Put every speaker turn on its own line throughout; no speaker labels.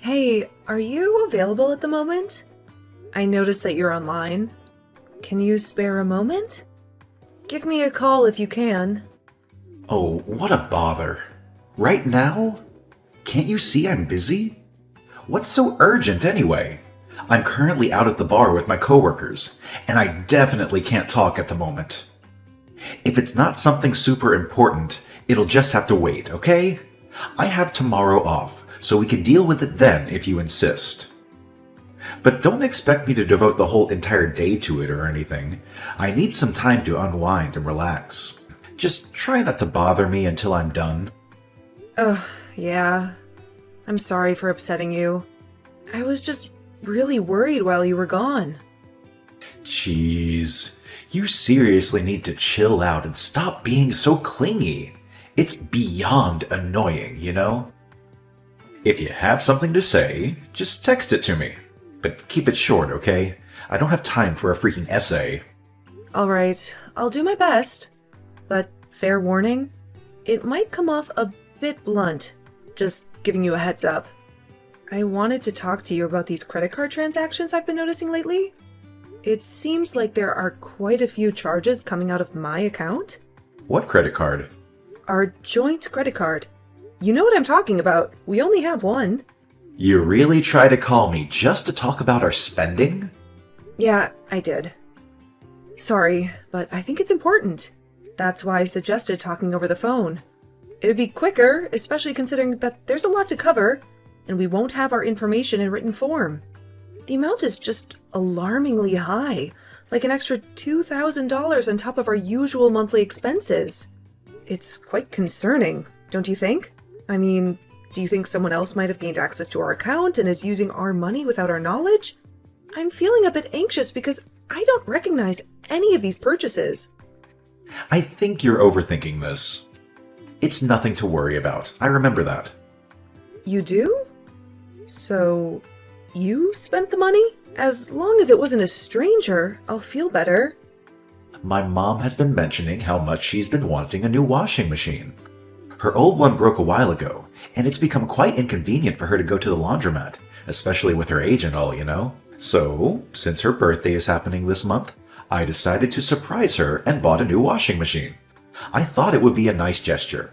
Hey, are you available at the moment? I noticed that you're online. Can you spare a moment? Give me a call if you can.
Oh, what a bother. Right now? Can't you see I'm busy? What's so urgent anyway? I'm currently out at the bar with my coworkers, and I definitely can't talk at the moment. If it's not something super important, it'll just have to wait, okay? I have tomorrow off, so we can deal with it then if you insist. But don't expect me to devote the whole entire day to it or anything. I need some time to unwind and relax. Just try not to bother me until I'm done.
Yeah. I'm sorry for upsetting you. I was just really worried while you were gone.
Jeez, you seriously need to chill out and stop being so clingy. It's beyond annoying, you know? If you have something to say, just text it to me. But keep it short, okay? I don't have time for a freaking essay.
Alright, I'll do my best. But fair warning, it might come off a bit blunt. Just giving you a heads up. I wanted to talk to you about these credit card transactions I've been noticing lately. It seems like there are quite a few charges coming out of my account.
What credit card?
Our joint credit card. You know what I'm talking about. We only have one.
You really try to call me just to talk about our spending?
Yeah, I did. Sorry, but I think it's important. That's why I suggested talking over the phone. It would be quicker, especially considering that there's a lot to cover, and we won't have our information in written form. The amount is just alarmingly high, like an extra $2,000 on top of our usual monthly expenses. It's quite concerning, don't you think? I mean, do you think someone else might have gained access to our account and is using our money without our knowledge? I'm feeling a bit anxious because I don't recognize any of these purchases.
I think you're overthinking this. It's nothing to worry about. I remember that.
You do? So, you spent the money? As long as it wasn't a stranger, I'll feel better.
My mom has been mentioning how much she's been wanting a new washing machine. Her old one broke a while ago, and it's become quite inconvenient for her to go to the laundromat, especially with her age and all, you know? So, since her birthday is happening this month, I decided to surprise her and bought a new washing machine. I thought it would be a nice gesture.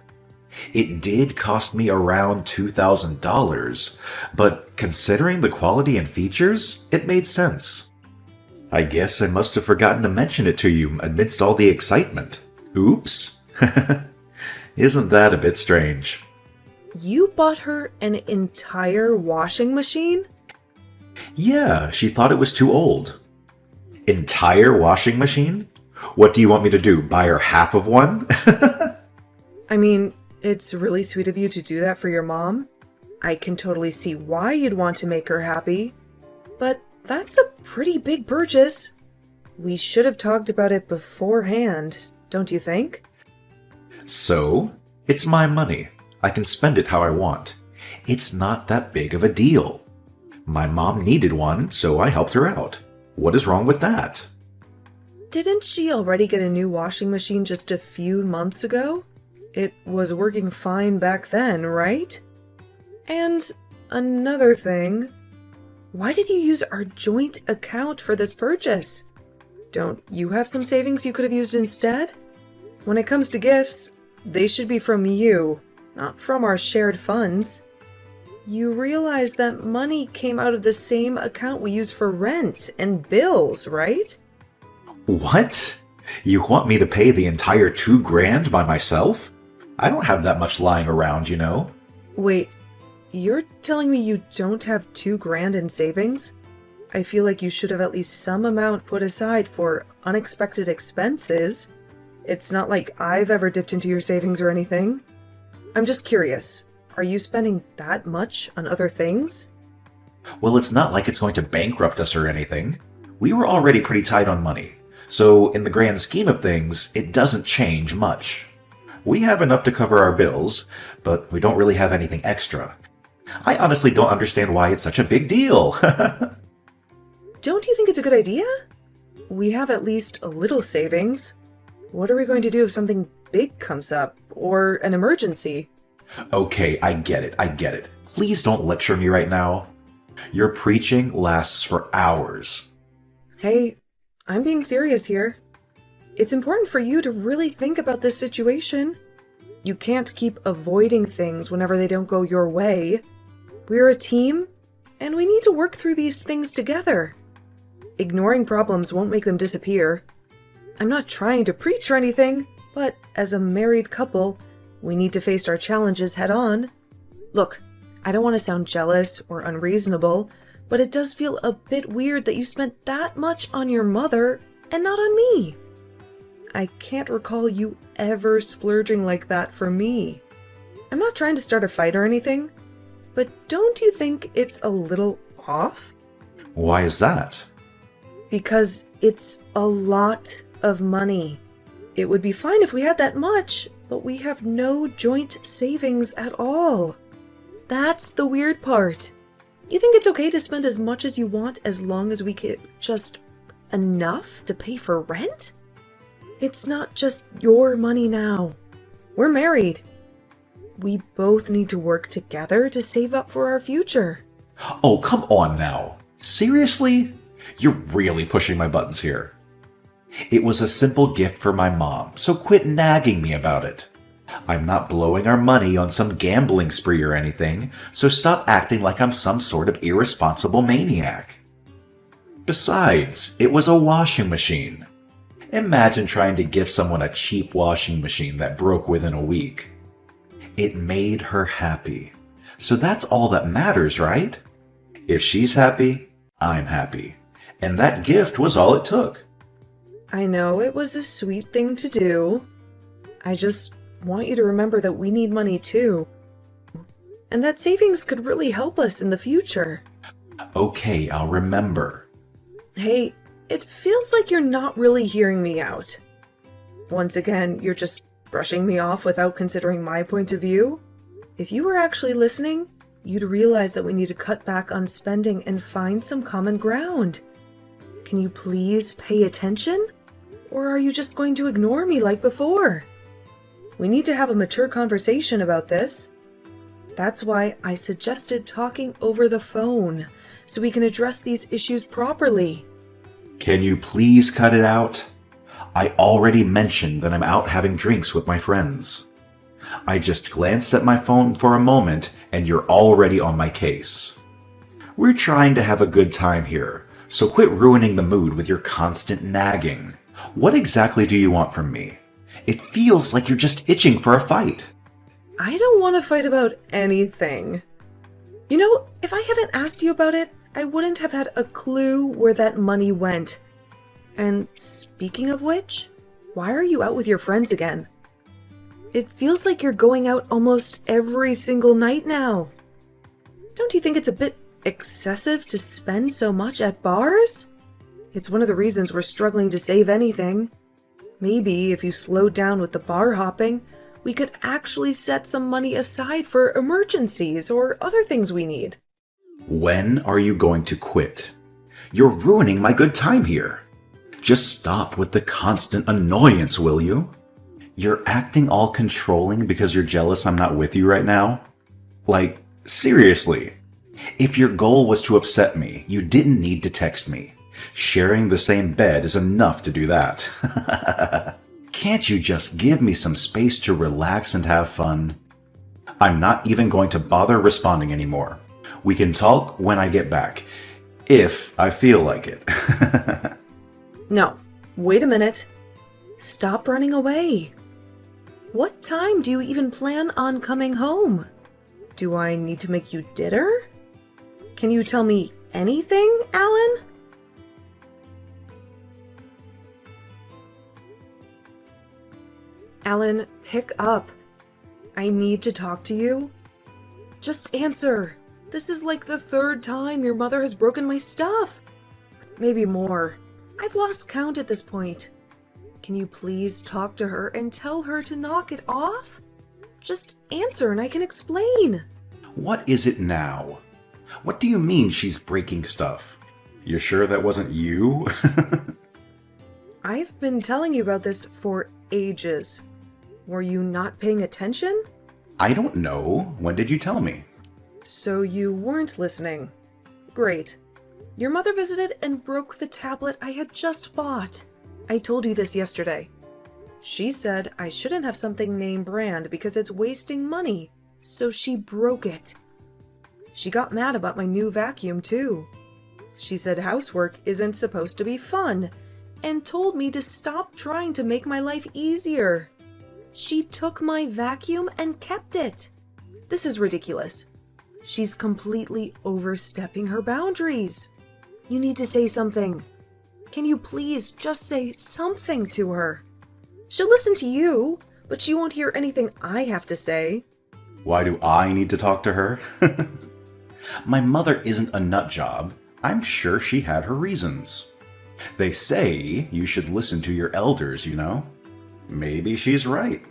It did cost me around $2,000, but considering the quality and features, it made sense. I guess I must have forgotten to mention it to you amidst all the excitement. Oops. Isn't that a bit strange?
You bought her an entire washing machine?
Yeah, she thought it was too old. Entire washing machine? What do you want me to do, buy her half of one?
I mean, it's really sweet of you to do that for your mom. I can totally see why you'd want to make her happy. But that's a pretty big purchase. We should have talked about it beforehand, don't you think?
So, it's my money. I can spend it how I want. It's not that big of a deal. My mom needed one, so I helped her out. What is wrong with that?
Didn't she already get a new washing machine just a few months ago? It was working fine back then, right? And another thing, why did you use our joint account for this purchase? Don't you have some savings you could have used instead? When it comes to gifts, they should be from you, not from our shared funds. You realize that money came out of the same account we use for rent and bills, right?
What? You want me to pay the entire $2,000 by myself? I don't have that much lying around, you know.
Wait, you're telling me you don't have $2,000 in savings? I feel like you should have at least some amount put aside for unexpected expenses. It's not like I've ever dipped into your savings or anything. I'm just curious, are you spending that much on other things?
Well, it's not like it's going to bankrupt us or anything. We were already pretty tight on money, so in the grand scheme of things, it doesn't change much. We have enough to cover our bills, but we don't really have anything extra. I honestly don't understand why it's such a big deal.
Don't you think it's a good idea? We have at least a little savings. What are we going to do if something big comes up, or an emergency?
Okay, I get it. Please don't lecture me right now. Your preaching lasts for hours.
Hey, I'm being serious here. It's important for you to really think about this situation. You can't keep avoiding things whenever they don't go your way. We're a team, and we need to work through these things together. Ignoring problems won't make them disappear. I'm not trying to preach or anything, but as a married couple, we need to face our challenges head on. Look, I don't want to sound jealous or unreasonable, but it does feel a bit weird that you spent that much on your mother and not on me. I can't recall you ever splurging like that for me. I'm not trying to start a fight or anything, but don't you think it's a little off?
Why is that?
Because it's a lot of money. It would be fine if we had that much, but we have no joint savings at all. That's the weird part. You think it's okay to spend as much as you want as long as we get just enough to pay for rent? It's not just your money now. We're married. We both need to work together to save up for our future.
Oh, come on now. Seriously? You're really pushing my buttons here. It was a simple gift for my mom, so quit nagging me about it. I'm not blowing our money on some gambling spree or anything, so stop acting like I'm some sort of irresponsible maniac. Besides, it was a washing machine. Imagine trying to give someone a cheap washing machine that broke within a week. It made her happy. So that's all that matters, right? If she's happy, I'm happy. And that gift was all it took.
I know it was a sweet thing to do. I just want you to remember that we need money too. And that savings could really help us in the future.
Okay, I'll remember.
Hey, it feels like you're not really hearing me out. Once again, you're just brushing me off without considering my point of view. If you were actually listening, you'd realize that we need to cut back on spending and find some common ground. Can you please pay attention? Or are you just going to ignore me like before? We need to have a mature conversation about this. That's why I suggested talking over the phone, so we can address these issues properly.
Can you please cut it out? I already mentioned that I'm out having drinks with my friends. I just glanced at my phone for a moment and you're already on my case. We're trying to have a good time here, so quit ruining the mood with your constant nagging. What exactly do you want from me? It feels like you're just itching for a fight.
I don't want to fight about anything. You know, if I hadn't asked you about it, I wouldn't have had a clue where that money went. And speaking of which, why are you out with your friends again? It feels like you're going out almost every single night now. Don't you think it's a bit excessive to spend so much at bars? It's one of the reasons we're struggling to save anything. Maybe if you slowed down with the bar hopping, we could actually set some money aside for emergencies or other things we need.
When are you going to quit? You're ruining my good time here. Just stop with the constant annoyance, will you? You're acting all controlling because you're jealous I'm not with you right now? Like, seriously. If your goal was to upset me, you didn't need to text me. Sharing the same bed is enough to do that. Can't you just give me some space to relax and have fun? I'm not even going to bother responding anymore. We can talk when I get back, if I feel like it.
No, wait a minute. Stop running away. What time do you even plan on coming home? Do I need to make you dinner? Can you tell me anything, Alan? Alan, pick up. I need to talk to you. Just answer. This is like the third time your mother has broken my stuff. Maybe more. I've lost count at this point. Can you please talk to her and tell her to knock it off? Just answer and I can explain.
What is it now? What do you mean she's breaking stuff? You're sure that wasn't you?
I've been telling you about this for ages. Were you not paying attention?
I don't know. When did you tell me?
So you weren't listening. Great. Your mother visited and broke the tablet I had just bought. I told you this yesterday. She said I shouldn't have something name brand because it's wasting money, so she broke it. She got mad about my new vacuum too. She said housework isn't supposed to be fun, and told me to stop trying to make my life easier. She took my vacuum and kept it. This is ridiculous. She's completely overstepping her boundaries. You need to say something. Can you please just say something to her? She'll listen to you, but she won't hear anything I have to say.
Why do I need to talk to her? My mother isn't a nut job. I'm sure she had her reasons. They say you should listen to your elders, you know? Maybe she's right.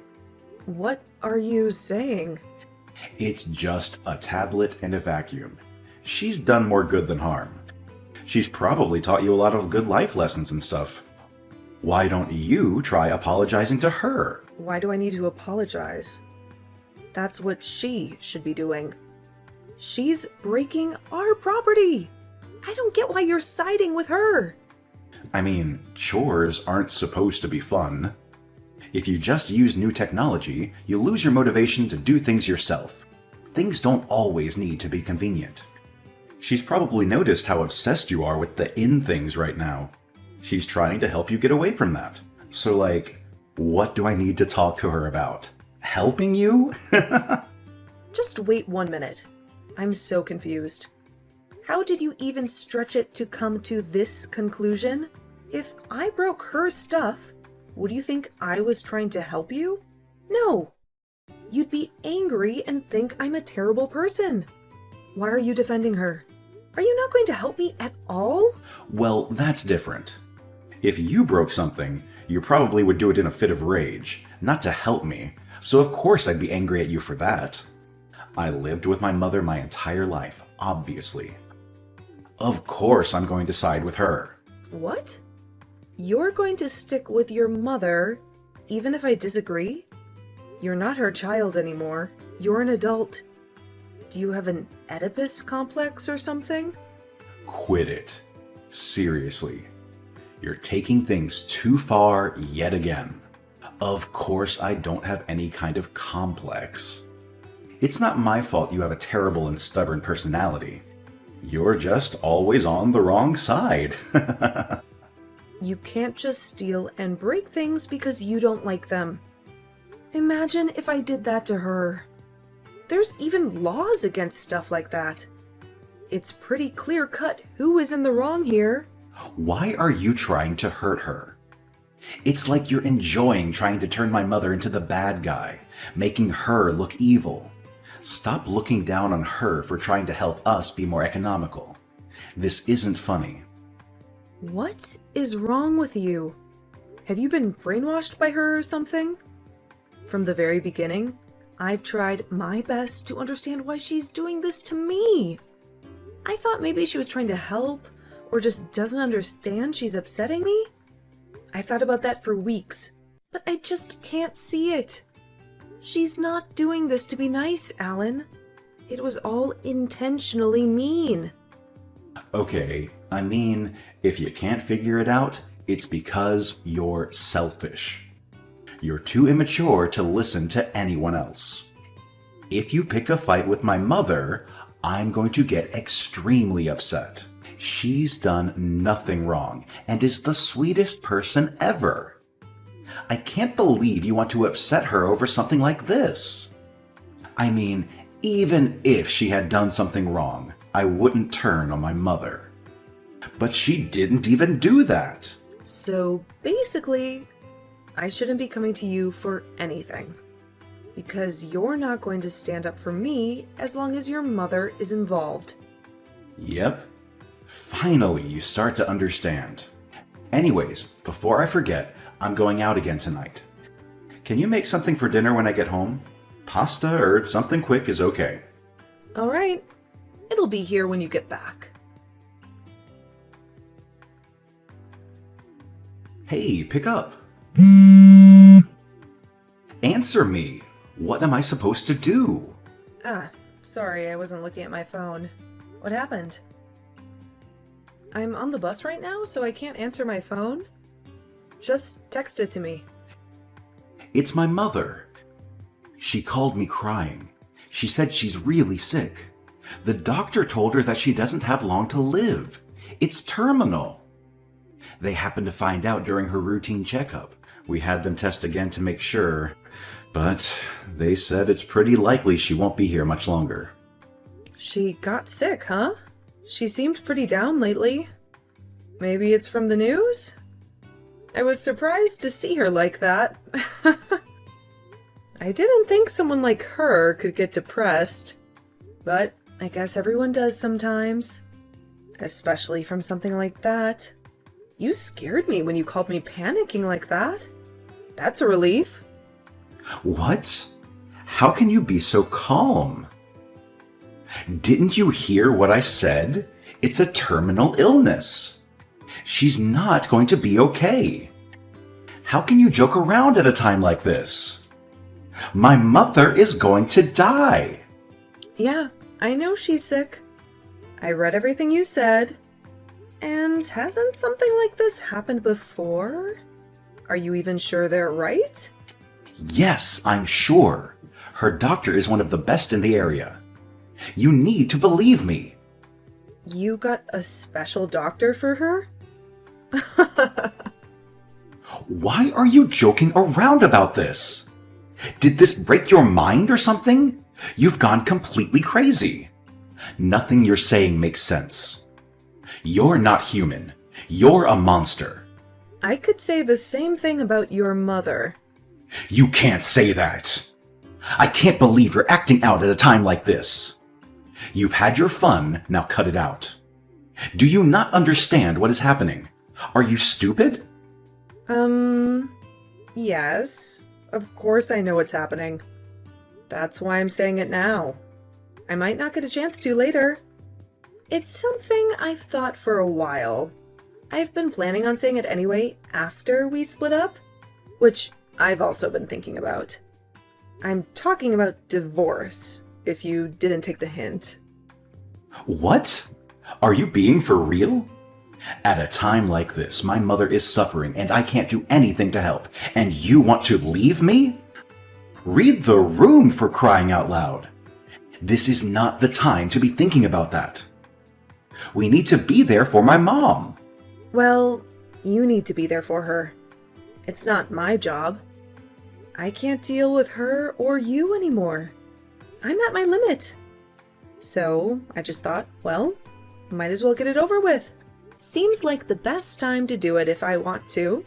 What are you saying?
It's just a tablet and a vacuum. She's done more good than harm. She's probably taught you a lot of good life lessons and stuff. Why don't you try apologizing to her?
Why do I need to apologize? That's what she should be doing. She's breaking our property. I don't get why you're siding with her.
I mean, chores aren't supposed to be fun. If you just use new technology, you lose your motivation to do things yourself. Things don't always need to be convenient. She's probably noticed how obsessed you are with the in things right now. She's trying to help you get away from that. So what do I need to talk to her about? Helping you?
Just wait 1 minute. I'm so confused. How did you even stretch it to come to this conclusion? If I broke her stuff, would you think I was trying to help you? No. You'd be angry and think I'm a terrible person. Why are you defending her? Are you not going to help me at all?
Well, that's different. If you broke something, you probably would do it in a fit of rage, not to help me, so of course I'd be angry at you for that. I lived with my mother my entire life, obviously. Of course I'm going to side with her.
What? You're going to stick with your mother, even if I disagree? You're not her child anymore. You're an adult. Do you have an Oedipus complex or something?
Quit it. Seriously. You're taking things too far yet again. Of course I don't have any kind of complex. It's not my fault you have a terrible and stubborn personality. You're just always on the wrong side.
You can't just steal and break things because you don't like them. Imagine if I did that to her. There's even laws against stuff like that. It's pretty clear-cut who is in the wrong here.
Why are you trying to hurt her? It's like you're enjoying trying to turn my mother into the bad guy, making her look evil. Stop looking down on her for trying to help us be more economical. This isn't funny.
What is wrong with you? Have you been brainwashed by her or something? From the very beginning, I've tried my best to understand why she's doing this to me. I thought maybe she was trying to help, or just doesn't understand she's upsetting me. I thought about that for weeks, but I just can't see it. She's not doing this to be nice, Alan. It was all intentionally mean.
Okay, I mean, if you can't figure it out, it's because you're selfish. You're too immature to listen to anyone else. If you pick a fight with my mother, I'm going to get extremely upset. She's done nothing wrong and is the sweetest person ever. I can't believe you want to upset her over something like this. I mean, even if she had done something wrong, I wouldn't turn on my mother. But she didn't even do that.
So basically, I shouldn't be coming to you for anything. Because you're not going to stand up for me as long as your mother is involved.
Yep. Finally, you start to understand. Anyways, before I forget, I'm going out again tonight. Can you make something for dinner when I get home? Pasta or something quick is okay.
All right. It'll be here when you get back.
Hey, pick up. Answer me. What am I supposed to do?
Sorry, I wasn't looking at my phone. What happened? I'm on the bus right now, so I can't answer my phone. Just text it to me.
It's my mother. She called me crying. She said she's really sick. The doctor told her that she doesn't have long to live. It's terminal. They happened to find out during her routine checkup. We had them test again to make sure, but they said it's pretty likely she won't be here much longer.
She got sick, huh? She seemed pretty down lately. Maybe it's from the news? I was surprised to see her like that. I didn't think someone like her could get depressed. But I guess everyone does sometimes. Especially from something like that. You scared me when you called me panicking like that. That's a relief.
What? How can you be so calm? Didn't you hear what I said? It's a terminal illness. She's not going to be okay. How can you joke around at a time like this? My mother is going to die.
Yeah, I know she's sick. I read everything you said. And hasn't something like this happened before? Are you even sure they're right?
Yes, I'm sure. Her doctor is one of the best in the area. You need to believe me.
You got a special doctor for her?
Why are you joking around about this? Did this break your mind or something? You've gone completely crazy. Nothing you're saying makes sense. You're not human. You're a monster.
I could say the same thing about your mother.
You can't say that. I can't believe you're acting out at a time like this. You've had your fun, now cut it out. Do you not understand what is happening? Are you stupid?
Yes. Of course I know what's happening. That's why I'm saying it now. I might not get a chance to later. It's something I've thought for a while. I've been planning on saying it anyway after we split up, which I've also been thinking about. I'm talking about divorce, if you didn't take the hint.
What? Are you being for real? At a time like this, my mother is suffering and I can't do anything to help, and you want to leave me? Read the room, for crying out loud. This is not the time to be thinking about that. We need to be there for my mom.
Well, you need to be there for her. It's not my job. I can't deal with her or you anymore. I'm at my limit. So I just thought, well, might as well get it over with. Seems like the best time to do it if I want to.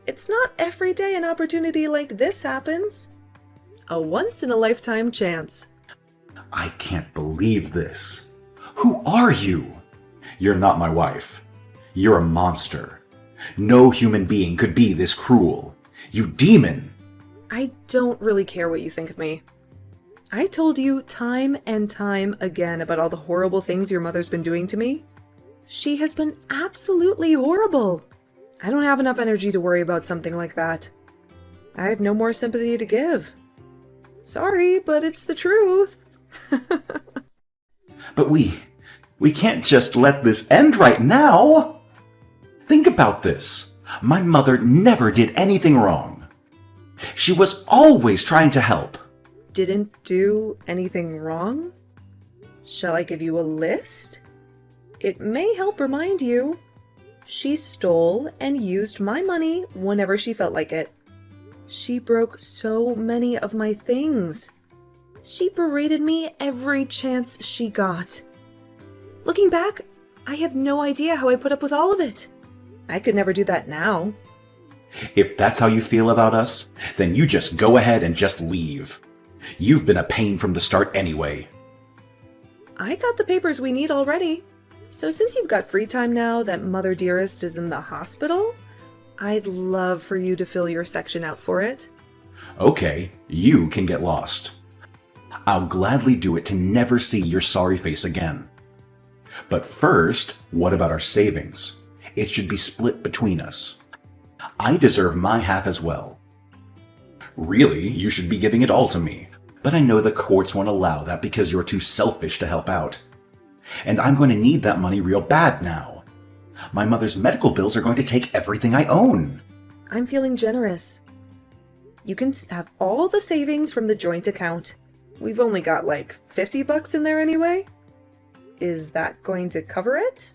It's not every day an opportunity like this happens. A once-in-a-lifetime chance.
I can't believe this. Who are you? You're not my wife. You're a monster. No human being could be this cruel. You demon!
I don't really care what you think of me. I told you time and time again about all the horrible things your mother's been doing to me. She has been absolutely horrible. I don't have enough energy to worry about something like that. I have no more sympathy to give. Sorry, but it's the truth.
But we can't just let this end right now. Think about this. My mother never did anything wrong. She was always trying to help.
Didn't do anything wrong? Shall I give you a list? It may help remind you. She stole and used my money whenever she felt like it. She broke so many of my things. She berated me every chance she got. Looking back, I have no idea how I put up with all of it. I could never do that now.
If that's how you feel about us, then you just go ahead and just leave. You've been a pain from the start anyway.
I got the papers we need already. So since you've got free time now that Mother Dearest is in the hospital, I'd love for you to fill your section out for it.
Okay, you can get lost. I'll gladly do it to never see your sorry face again. But first, what about our savings? It should be split between us. I deserve my half as well. Really, you should be giving it all to me. But I know the courts won't allow that because you're too selfish to help out. And I'm going to need that money real bad now. My mother's medical bills are going to take everything I own.
I'm feeling generous. You can have all the savings from the joint account. We've only got like $50 in there anyway. Is that going to cover it?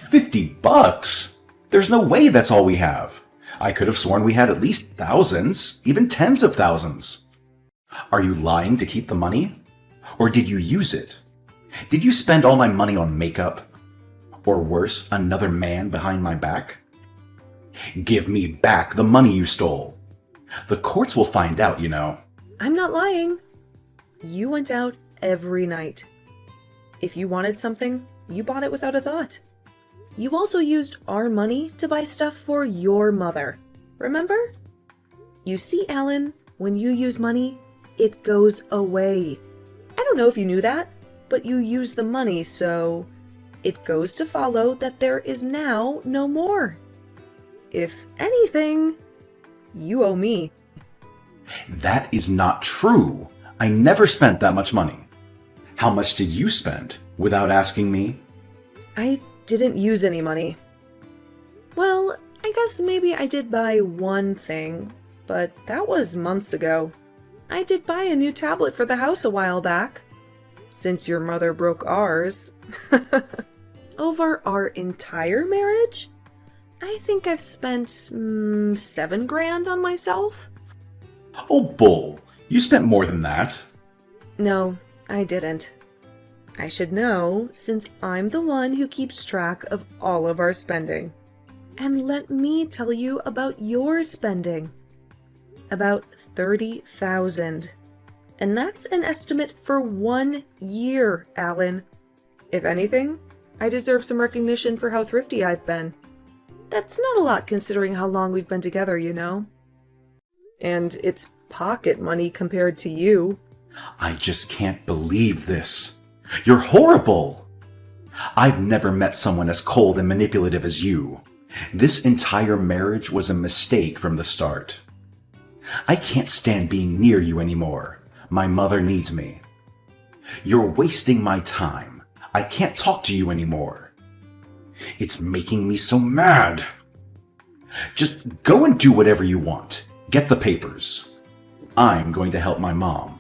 $50? There's no way that's all we have. I could have sworn we had at least thousands, even tens of thousands. Are you lying to keep the money? Or did you use it? Did you spend all my money on makeup? Or worse, another man behind my back? Give me back the money you stole. The courts will find out, you know.
I'm not lying. You went out every night. If you wanted something, you bought it without a thought. You also used our money to buy stuff for your mother. Remember? You see, Alan, when you use money, it goes away. I don't know if you knew that, but you use the money, so it goes to follow that there is now no more. If anything, you owe me.
That is not true. I never spent that much money. How much did you spend without asking me?
I didn't use any money. Well, I guess maybe I did buy one thing, but that was months ago. I did buy a new tablet for the house a while back, since your mother broke ours. Over our entire marriage, I think I've spent $7,000 on myself.
Oh, bull. You spent more than that.
No, I didn't. I should know, since I'm the one who keeps track of all of our spending. And let me tell you about your spending. About $30,000. And that's an estimate for 1 year, Alan. If anything, I deserve some recognition for how thrifty I've been. That's not a lot considering how long we've been together, you know. And it's pocket money compared to you.
I just can't believe this. You're horrible. I've never met someone as cold and manipulative as you. This entire marriage was a mistake from the start. I can't stand being near you anymore. My mother needs me. You're wasting my time. I can't talk to you anymore. It's making me so mad. Just go and do whatever you want. Get the papers. I'm going to help my mom.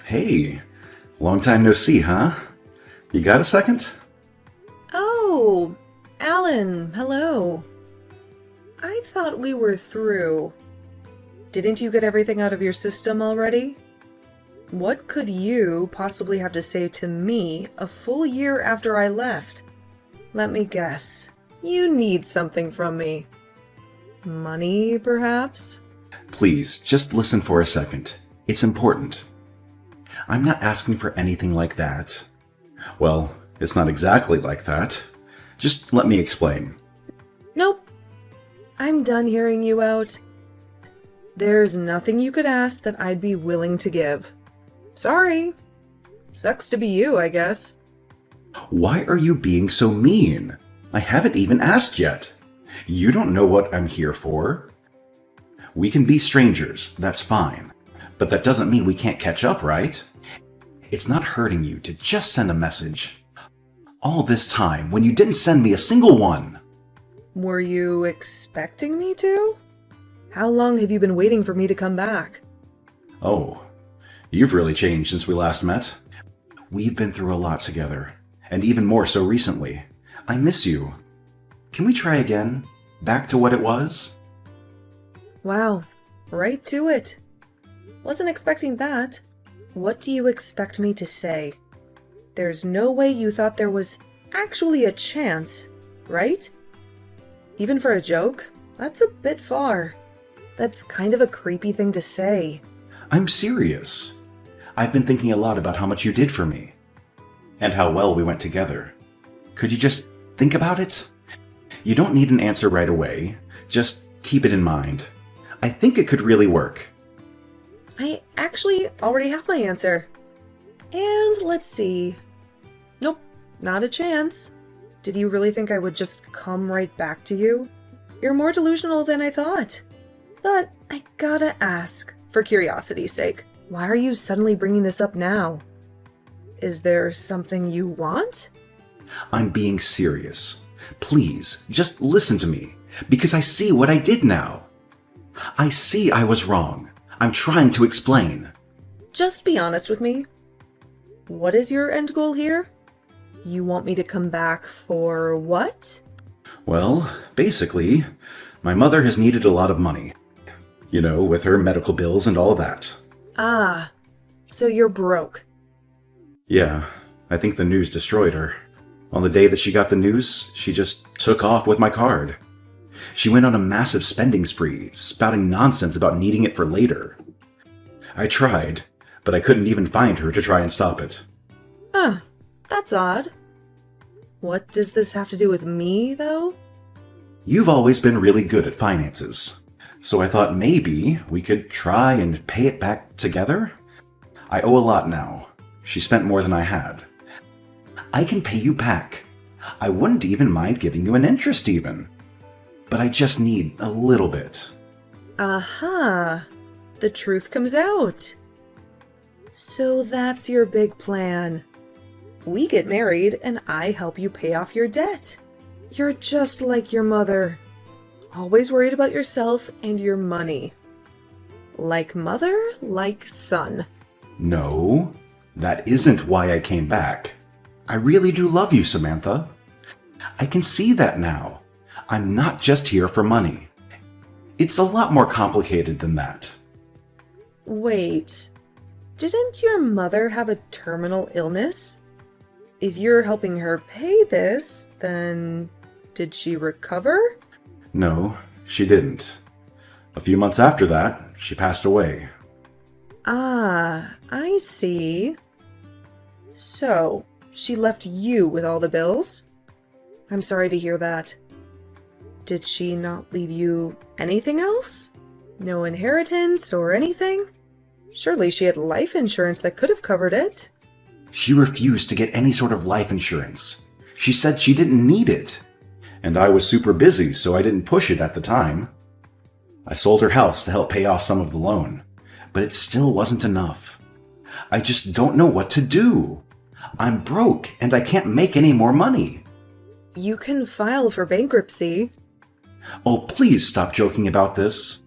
Hey. Long time no see, huh? You got a second?
Oh, Alan, hello. I thought we were through. Didn't you get everything out of your system already? What could you possibly have to say to me a full year after I left? Let me guess. You need something from me. Money, perhaps?
Please, just listen for a second. It's important. I'm not asking for anything like that. Well, it's not exactly like that. Just let me explain.
Nope. I'm done hearing you out. There's nothing you could ask that I'd be willing to give. Sorry. Sucks to be you, I guess.
Why are you being so mean? I haven't even asked yet. You don't know what I'm here for. We can be strangers, that's fine. But that doesn't mean we can't catch up, right? It's not hurting you to just send a message. All this time when you didn't send me a single one.
Were you expecting me to? How long have you been waiting for me to come back?
Oh, you've really changed since we last met. We've been through a lot together, and even more so recently. I miss you. Can we try again? Back to what it was?
Wow, right to it. Wasn't expecting that. What do you expect me to say? There's no way you thought there was actually a chance, right? Even for a joke? That's a bit far. That's kind of a creepy thing to say.
I'm serious. I've been thinking a lot about how much you did for me. And how well we went together. Could you just think about it? You don't need an answer right away. Just keep it in mind. I think it could really work.
I actually already have my answer. And let's see. Nope, not a chance. Did you really think I would just come right back to you? You're more delusional than I thought. But I gotta ask, for curiosity's sake, why are you suddenly bringing this up now? Is there something you want?
I'm being serious. Please, just listen to me, because I see what I did now. I see I was wrong. I'm trying to explain.
Just be honest with me. What is your end goal here? You want me to come back for what?
Well, basically, my mother has needed a lot of money. You know, with her medical bills and all that.
Ah, so you're broke.
Yeah, I think the news destroyed her. On the day that she got the news, she just took off with my card. She went on a massive spending spree, spouting nonsense about needing it for later. I tried, but I couldn't even find her to try and stop it.
Huh, that's odd. What does this have to do with me, though?
You've always been really good at finances, so I thought maybe we could try and pay it back together? I owe a lot now. She spent more than I had. I can pay you back. I wouldn't even mind giving you an interest even. But I just need a little bit.
Aha! The truth comes out. So that's your big plan. We get married and I help you pay off your debt. You're just like your mother. Always worried about yourself and your money. Like mother, like son.
No, that isn't why I came back. I really do love you, Samantha. I can see that now. I'm not just here for money. It's a lot more complicated than that.
Wait, didn't your mother have a terminal illness? If you're helping her pay this, then did she recover?
No, she didn't. A few months after that, she passed away.
Ah, I see. So, she left you with all the bills? I'm sorry to hear that. Did she not leave you anything else? No inheritance or anything? Surely she had life insurance that could have covered it.
She refused to get any sort of life insurance. She said she didn't need it. And I was super busy, so I didn't push it at the time. I sold her house to help pay off some of the loan, but it still wasn't enough. I just don't know what to do. I'm broke and I can't make any more money.
You can file for bankruptcy.
Oh, please stop joking about this.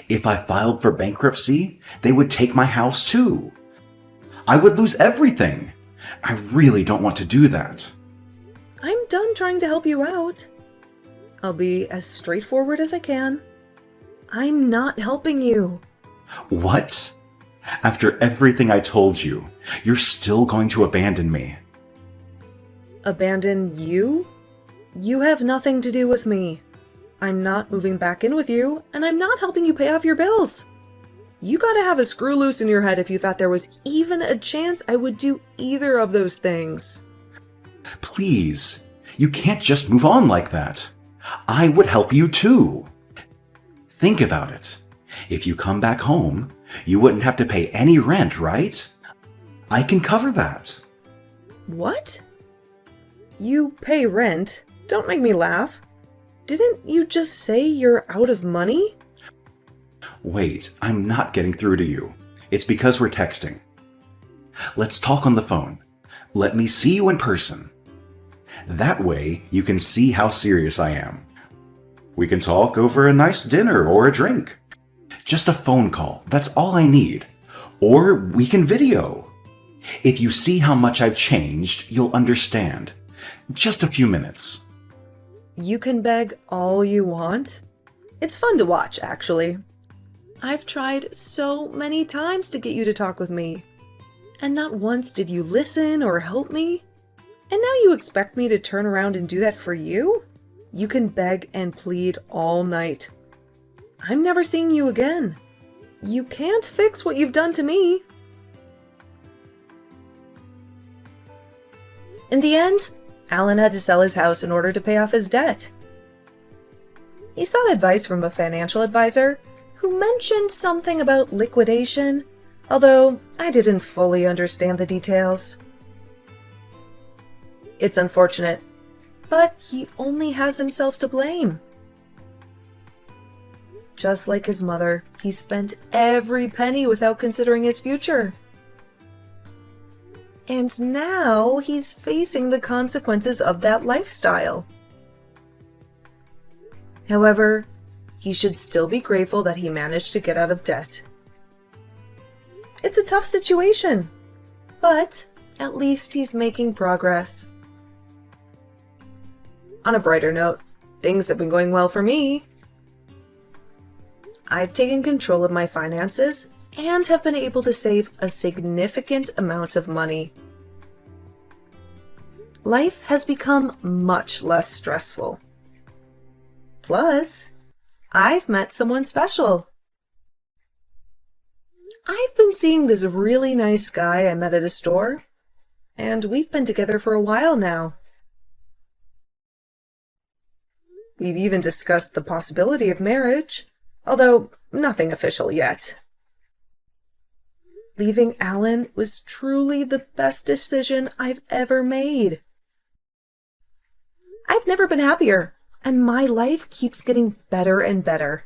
If I filed for bankruptcy, they would take my house too. I would lose everything. I really don't want to do that.
I'm done trying to help you out. I'll be as straightforward as I can. I'm not helping you.
What? After everything I told you, you're still going to abandon me?
Abandon you? You have nothing to do with me. I'm not moving back in with you, and I'm not helping you pay off your bills. You gotta have a screw loose in your head if you thought there was even a chance I would do either of those things.
Please, you can't just move on like that. I would help you too. Think about it. If you come back home, you wouldn't have to pay any rent, right? I can cover that.
What? You pay rent? Don't make me laugh. Didn't you just say you're out of money?
Wait, I'm not getting through to you. It's because we're texting. Let's talk on the phone. Let me see you in person. That way, you can see how serious I am. We can talk over a nice dinner or a drink. Just a phone call, that's all I need. Or we can video. If you see how much I've changed, you'll understand. Just a few minutes.
You can beg all you want. It's fun to watch, actually. I've tried so many times to get you to talk with me. And not once did you listen or help me. And now you expect me to turn around and do that for you? You can beg and plead all night. I'm never seeing you again. You can't fix what you've done to me. In the end, Alan had to sell his house in order to pay off his debt. He sought advice from a financial advisor who mentioned something about liquidation, although I didn't fully understand the details. It's unfortunate, but he only has himself to blame. Just like his mother, he spent every penny without considering his future. And now he's facing the consequences of that lifestyle. However, he should still be grateful that he managed to get out of debt. It's a tough situation, but at least he's making progress. On a brighter note, things have been going well for me. I've taken control of my finances and have been able to save a significant amount of money. Life has become much less stressful. Plus, I've met someone special. I've been seeing this really nice guy I met at a store, and we've been together for a while now. We've even discussed the possibility of marriage, although nothing official yet. Leaving Alan was truly the best decision I've ever made. I've never been happier, and my life keeps getting better and better.